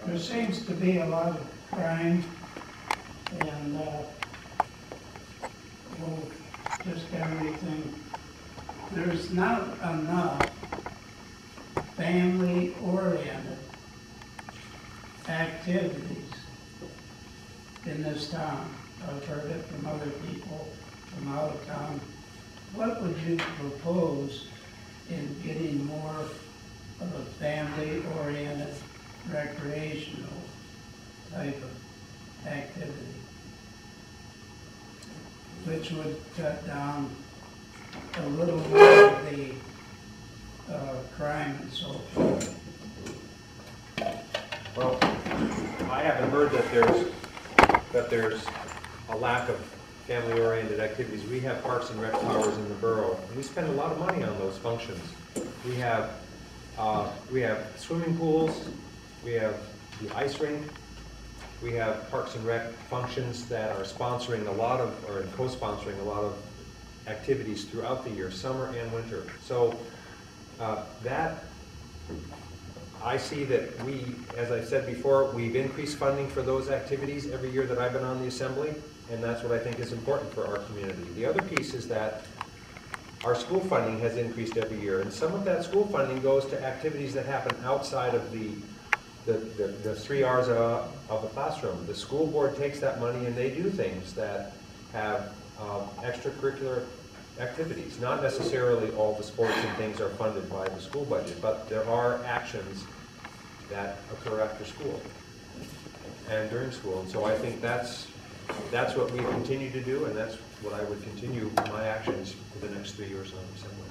There seems to be a lot of crime and just everything. There's not enough family-oriented activities in this town. I've heard it from other people from out of town. What would you propose in getting more of a family-oriented recreational type of activity, which would cut down a little more of the crime and so forth? Well, I haven't heard that there's a lack of family-oriented activities. We have parks and rec towers in the borough, and we spend a lot of money on those functions. We have swimming pools, we have the ice rink, we have parks and rec functions that are sponsoring a lot of, or co-sponsoring a lot of activities throughout the year, summer and winter. So that, I see that we, as I said before, we've increased funding for those activities every year that I've been on the assembly, and that's what I think is important for our community. The other piece is that our school funding has increased every year, and some of that school funding goes to activities that happen outside of the 3 hours of the classroom. The school board takes that money and they do things that have extracurricular activities. Not necessarily all the sports and things are funded by the school budget, but there are actions that occur after school and during school. And so I think that's what we continue to do, and that's what I would continue my actions for the next 3 years on the assembly.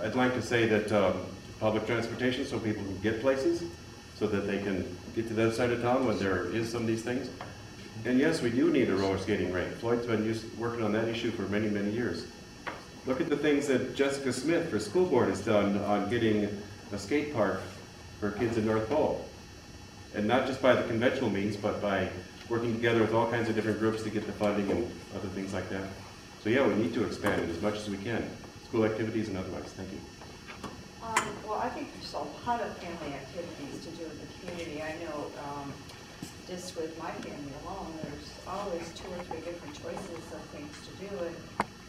I'd like to say that public transportation, so people can get places, so that they can get to the other side of town when there is some of these things. And yes, we do need a roller skating rink. Floyd's been working on that issue for many, many years. Look at the things that Jessica Smith for school board has done on getting a skate park for kids in North Pole. And not just by the conventional means, but by working together with all kinds of different groups to get the funding and other things like that. So yeah, we need to expand it as much as we can. School activities and otherwise. Thank you. Well, I think there's a lot of family activities to do in the community. I know just with my family alone, there's always 2 or 3 different choices of things to do. And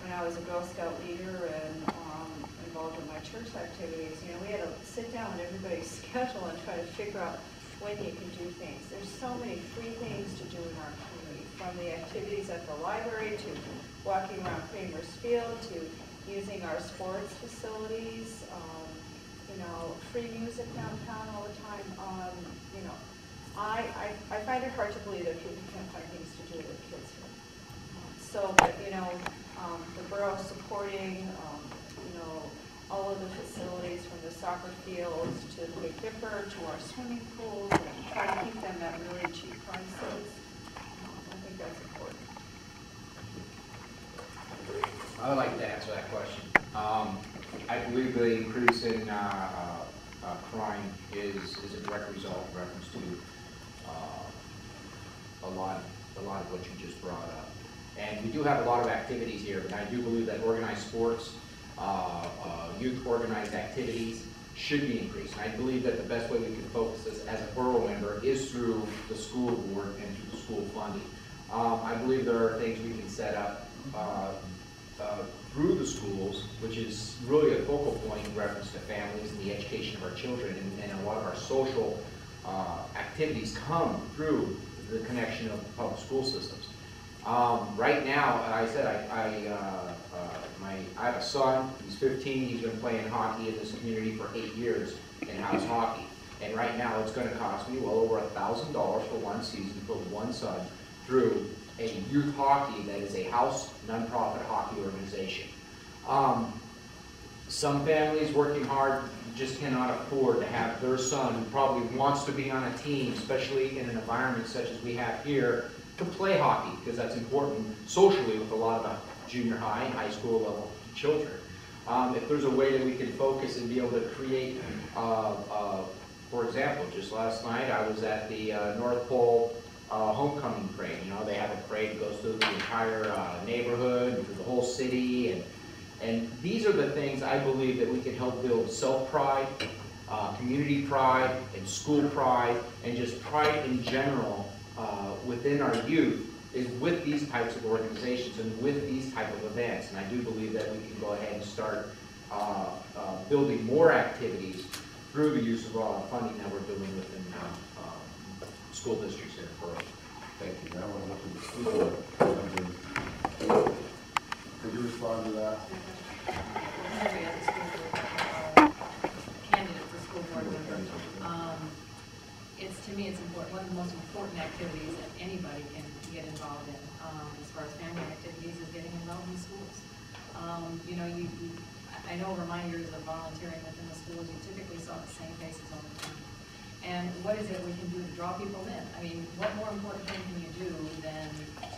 when I was a Girl Scout leader and involved in my church activities, you know, we had to sit down with everybody's schedule and try to figure out when you can do things. There's so many free things to do in our community, from the activities at the library to walking around Kramer's Field to using our sports facilities. You know, free music downtown all the time. You know, I find it hard to believe that people can't find things to do with kids here. So, but you know, the borough supporting, you know, all of the facilities from the soccer fields to the Big Dipper to our swimming pools, and try to keep them at really cheap prices. I think that's important. I would like to answer that question. I believe the increase in crime is a direct result in reference to a lot of what you just brought up. And we do have a lot of activities here, but I do believe that organized sports, youth organized activities should be increased. And I believe that the best way we can focus this as a borough member is through the school board and through the school funding. I believe there are things we can set up through the schools, which is really a focal point in reference to families and the education of our children, and a lot of our social activities come through the connection of the public school systems. Right now, I said I have a son, he's 15, he's been playing hockey in this community for 8 years, in-house hockey. And right now it's going to cost me well over $1,000 for one season for one son through a youth hockey that is a house nonprofit hockey organization. Some families working hard just cannot afford to have their son, who probably wants to be on a team, especially in an environment such as we have here, to play hockey, because that's important socially with a lot of the junior high and high school level children. If there's a way that we can focus and be able to create, for example, just last night I was at the North Pole homecoming parade. You know, they have a parade that goes through the entire neighborhood and through the whole city, and these are the things I believe that we can help build self-pride community pride and school pride and just pride in general within our youth is with these types of organizations and with these type of events. And I do believe that we can go ahead and start building more activities through the use of funding that we're doing within school districts here in Pearl. Thank you. Now we're looking at the school board. Could you respond to that? Candidate for school board member. To me, it's important. One of the most important activities that anybody can get involved in, as far as family activities, is getting involved in schools. I know over my years of volunteering within the schools, you typically saw the same faces all the time. And what is it we can do to draw people in? I mean, what more important thing can you do than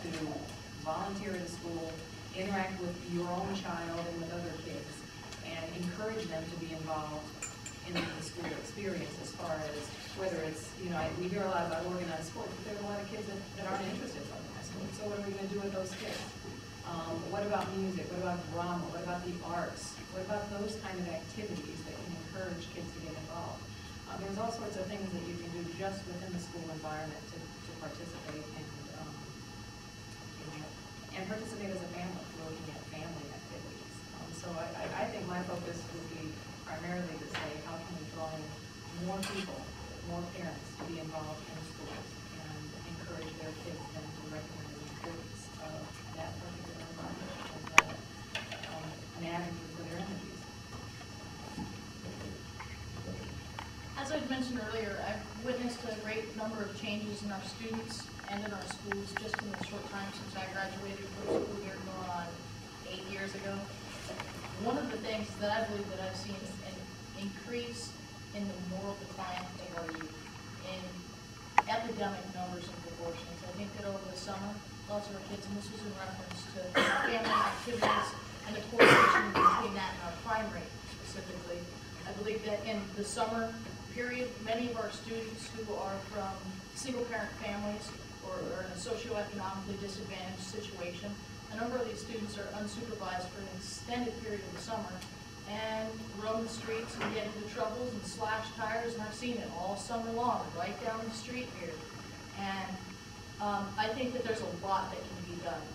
to volunteer at a school, interact with your own child and with other kids, and encourage them to be involved in the school experience, as far as whether it's, we hear a lot about organized sports, but there are a lot of kids that aren't interested in organized sports. So what are we going to do with those kids? What about music? What about drama? What about the arts? What about those kind of activities that can encourage kids to get involved? There's all sorts of things that you can do just within the school environment to participate and participate as a family, looking at family activities. So I think my focus would be primarily to say, how can we draw in more people, more parents to be involved in schools and encourage their kids then to recognize the importance of that particular environment as an avenue for their energies. As I mentioned earlier, I've witnessed a great number of changes in our students and in our schools just in the short time since I graduated from school year going on 8 years ago. One of the things that I believe that I've seen is an increase in the moral decline of our youth in epidemic numbers and proportions. I think that over the summer, lots of our kids, and this was in reference to family activities and the correlation between that and our crime rate specifically. I believe that in the summer period, many of our students who are from single-parent families or are in a socioeconomically disadvantaged situation, a number of these students are unsupervised for an extended period of the summer and roam the streets and get into troubles and slash tires, and I've seen it all summer long, right down the street here. And I think that there's a lot that can be done.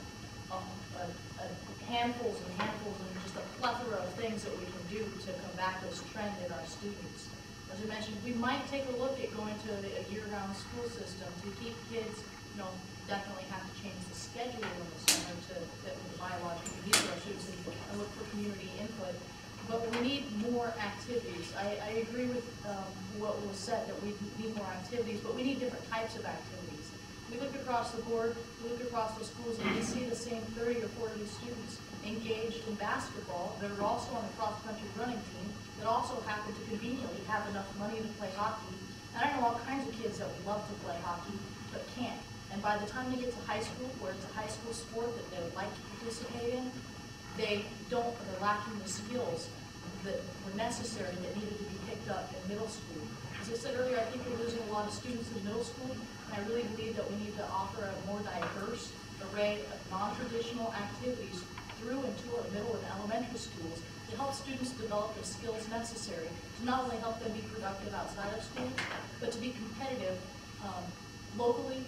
Handfuls and handfuls and just a plethora of things that we can do to combat this trend in our students. As I mentioned, we might take a look at going to a year-round school system to keep kids, definitely have to change the schedule in the summer to fit with the biological needs of our students and look for community input. But we need more activities. I agree with what was said, that we need more activities, but we need different types of activities. We look across the board, we look across the schools, and we see the same 30 or 40 students engaged in basketball that are also on the cross-country running team that also happen to conveniently have enough money to play hockey. And I know all kinds of kids that would love to play hockey, but can't. And by the time they get to high school, where it's a high school sport that they would like to participate in, they're lacking the skills that were necessary that needed to be picked up in middle school. As I said earlier, I think we're losing a lot of students in middle school, and I really believe that we need to offer a more diverse array of non-traditional activities through into our middle and elementary schools to help students develop the skills necessary to not only help them be productive outside of school, but to be competitive locally,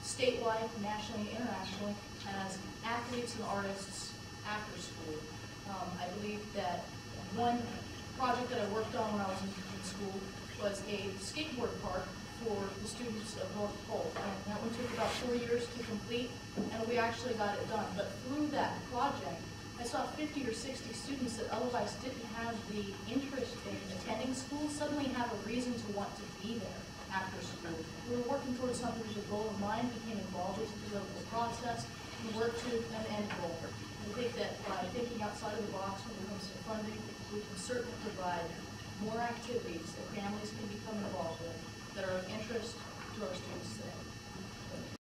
statewide, nationally, internationally, as athletes and artists after school. I believe that one project that I worked on when I was in school was a skateboard park for the students of North Pole. And that one took about 4 years to complete, and we actually got it done. But through that project, I saw 50 or 60 students that otherwise didn't have the interest in attending school suddenly have a reason to want to be there after school. We were working towards something that was a goal of mine, became involved with the political process, and worked to an end goal. I think that by thinking outside of the box when it comes to funding, we can certainly provide more activities that families can become involved with that are of interest to our students today.